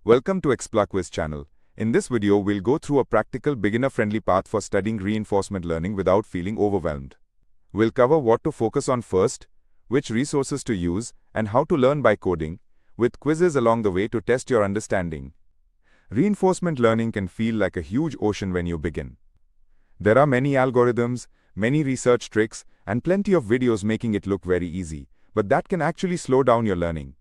Welcome to Explore Quiz channel. In this video, we'll go through a practical beginner-friendly path for studying reinforcement learning without feeling overwhelmed. We'll cover what to focus on first, which resources to use, and how to learn by coding, with quizzes along the way to test your understanding. Reinforcement learning can feel like a huge ocean when you begin. There are many algorithms, many research tricks, and plenty of videos making it look very easy, but that can actually slow down your learning.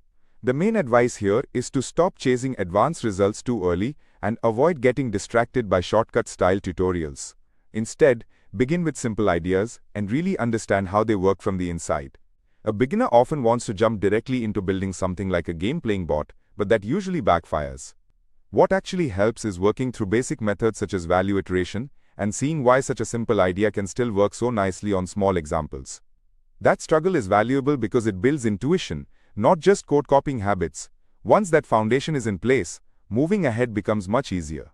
The main advice here is to stop chasing advanced results too early and avoid getting distracted by shortcut-style tutorials. Instead, begin with simple ideas and really understand how they work from the inside. A beginner often wants to jump directly into building something like a game-playing bot, but that usually backfires. What actually helps is working through basic methods such as value iteration and seeing why such a simple idea can still work so nicely on small examples. That struggle is valuable because it builds intuition, not just code-copying habits. Once that foundation is in place, moving ahead becomes much easier.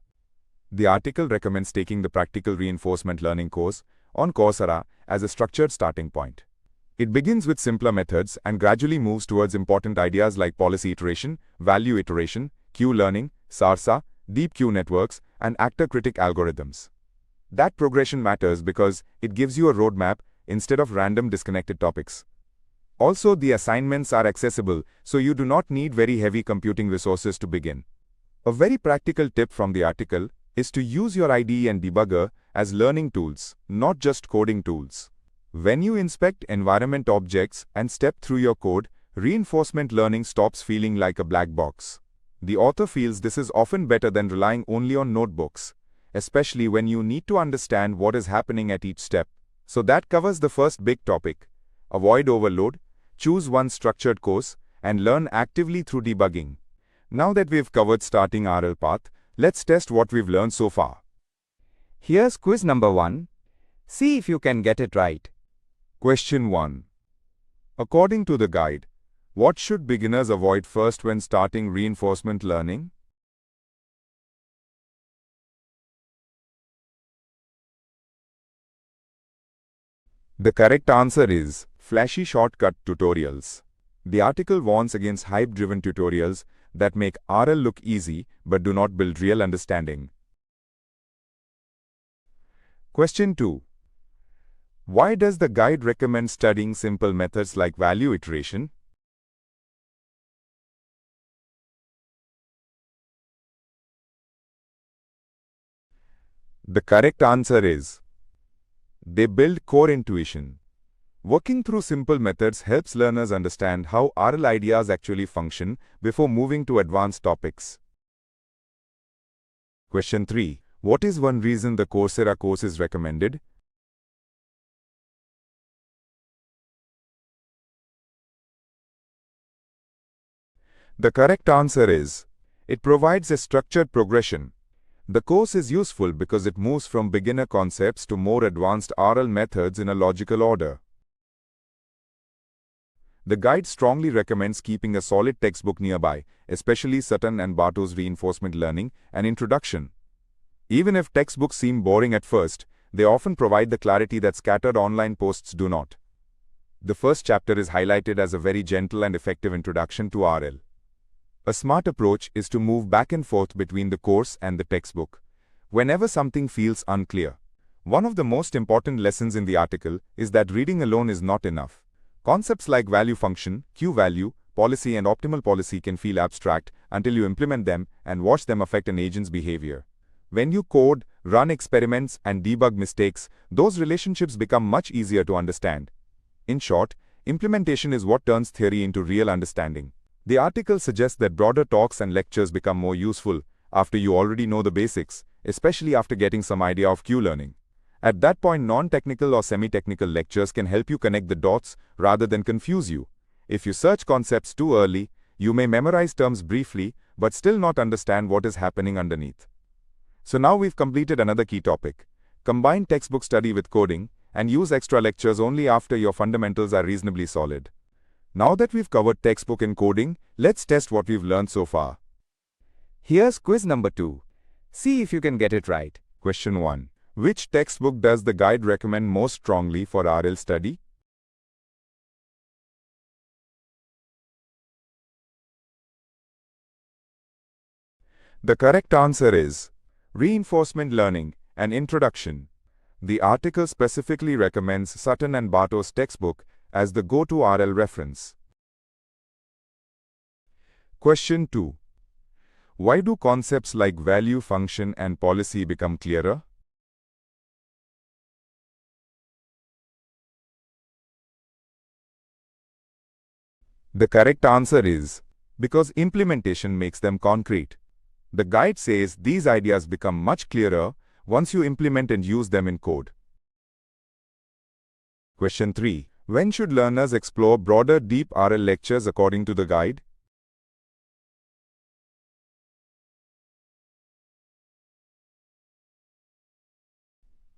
The article recommends taking the Practical Reinforcement Learning course on Coursera as a structured starting point. It begins with simpler methods and gradually moves towards important ideas like policy iteration, value iteration, queue learning, SARSA, deep queue networks, and actor-critic algorithms. That progression matters because it gives you a roadmap instead of random disconnected topics. Also, the assignments are accessible, so you do not need very heavy computing resources to begin. A very practical tip from the article is to use your IDE and debugger as learning tools, not just coding tools. When you inspect environment objects and step through your code, reinforcement learning stops feeling like a black box. The author feels this is often better than relying only on notebooks, especially when you need to understand what is happening at each step. So that covers the first big topic. Avoid overload. Choose one structured course, and learn actively through debugging. Now that we've covered starting RL path, let's test what we've learned so far. Here's quiz number 1. See if you can get it right. Question 1. According to the guide, what should beginners avoid first when starting reinforcement learning? The correct answer is flashy shortcut tutorials. The article warns against hype-driven tutorials that make RL look easy but do not build real understanding. Question 2. Why does the guide recommend studying simple methods like value iteration? The correct answer is they build core intuition. Working through simple methods helps learners understand how RL ideas actually function before moving to advanced topics. Question 3. What is one reason the Coursera course is recommended? The correct answer is it provides a structured progression. The course is useful because it moves from beginner concepts to more advanced RL methods in a logical order. The guide strongly recommends keeping a solid textbook nearby, especially Sutton and Barto's Reinforcement Learning and Introduction. Even if textbooks seem boring at first, they often provide the clarity that scattered online posts do not. The first chapter is highlighted as a very gentle and effective introduction to RL. A smart approach is to move back and forth between the course and the textbook whenever something feels unclear. One of the most important lessons in the article is that reading alone is not enough. Concepts like value function, queue value, policy and optimal policy can feel abstract until you implement them and watch them affect an agent's behavior. When you code, run experiments and debug mistakes, those relationships become much easier to understand. In short, implementation is what turns theory into real understanding. The article suggests that broader talks and lectures become more useful after you already know the basics, especially after getting some idea of queue learning. At that point, non-technical or semi-technical lectures can help you connect the dots rather than confuse you. If you search concepts too early, you may memorize terms briefly but still not understand what is happening underneath. So now we've completed another key topic. Combine textbook study with coding and use extra lectures only after your fundamentals are reasonably solid. Now that we've covered textbook and coding, let's test what we've learned so far. Here's quiz number 2. See if you can get it right. Question 1. Which textbook does the guide recommend most strongly for RL study? The correct answer is Reinforcement Learning, an Introduction. The article specifically recommends Sutton and Bartow's textbook as the go-to RL reference. Question 2. Why do concepts like value function and policy become clearer? The correct answer is because implementation makes them concrete. The guide says these ideas become much clearer once you implement and use them in code. Question 3. When should learners explore broader deep RL lectures according to the guide?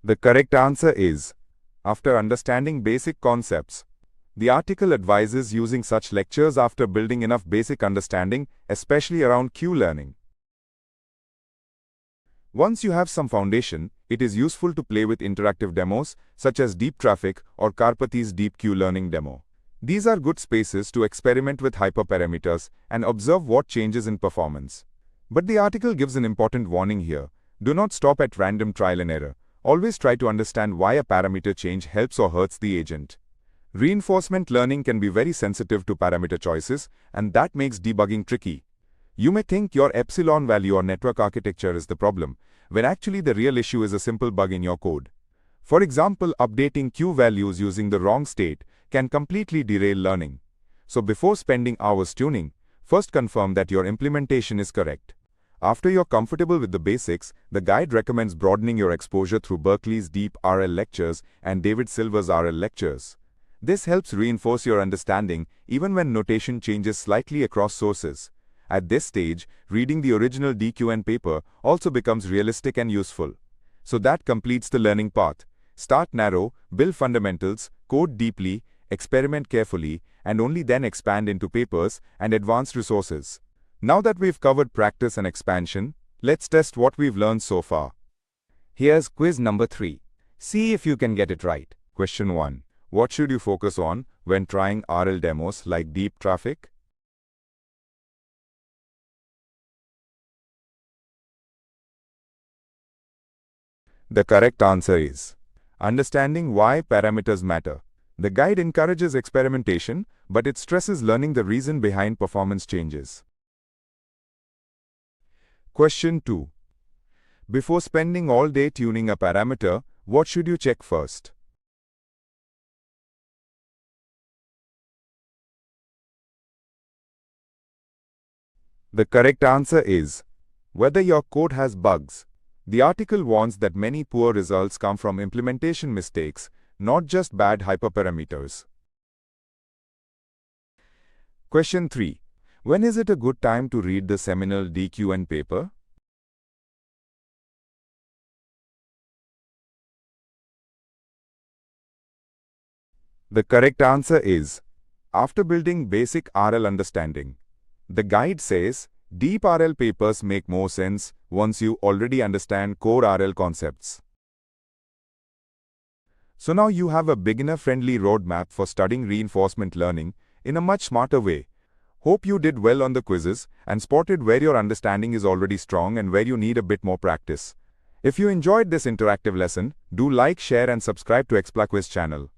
The correct answer is after understanding basic concepts. The article advises using such lectures after building enough basic understanding, especially around Q learning. Once you have some foundation, it is useful to play with interactive demos such as Deep Traffic or Karpathy's Deep Q Learning demo. These are good spaces to experiment with hyperparameters and observe what changes in performance. But the article gives an important warning here. Do not stop at random trial and error. Always try to understand why a parameter change helps or hurts the agent. Reinforcement learning can be very sensitive to parameter choices, and that makes debugging tricky. You may think your epsilon value or network architecture is the problem, when actually the real issue is a simple bug in your code. For example, updating Q values using the wrong state can completely derail learning. So before spending hours tuning, first confirm that your implementation is correct. After you're comfortable with the basics, the guide recommends broadening your exposure through Berkeley's Deep RL lectures and David Silver's RL lectures. This helps reinforce your understanding even when notation changes slightly across sources. At this stage, reading the original DQN paper also becomes realistic and useful. So that completes the learning path. Start narrow, build fundamentals, code deeply, experiment carefully, and only then expand into papers and advanced resources. Now that we've covered practice and expansion, let's test what we've learned so far. Here's quiz number 3. See if you can get it right. Question 1. What should you focus on when trying RL demos like Deep Traffic? The correct answer is understanding why parameters matter. The guide encourages experimentation, but it stresses learning the reason behind performance changes. Question 2. Before spending all day tuning a parameter, what should you check first? The correct answer is whether your code has bugs. The article warns that many poor results come from implementation mistakes, not just bad hyperparameters. Question 3. When is it a good time to read the seminal DQN paper? The correct answer is after building basic RL understanding. The guide says deep RL papers make more sense once you already understand core RL concepts. So now you have a beginner-friendly roadmap for studying reinforcement learning in a much smarter way. Hope you did well on the quizzes and spotted where your understanding is already strong and where you need a bit more practice. If you enjoyed this interactive lesson, do like, share and subscribe to Explaquiz channel.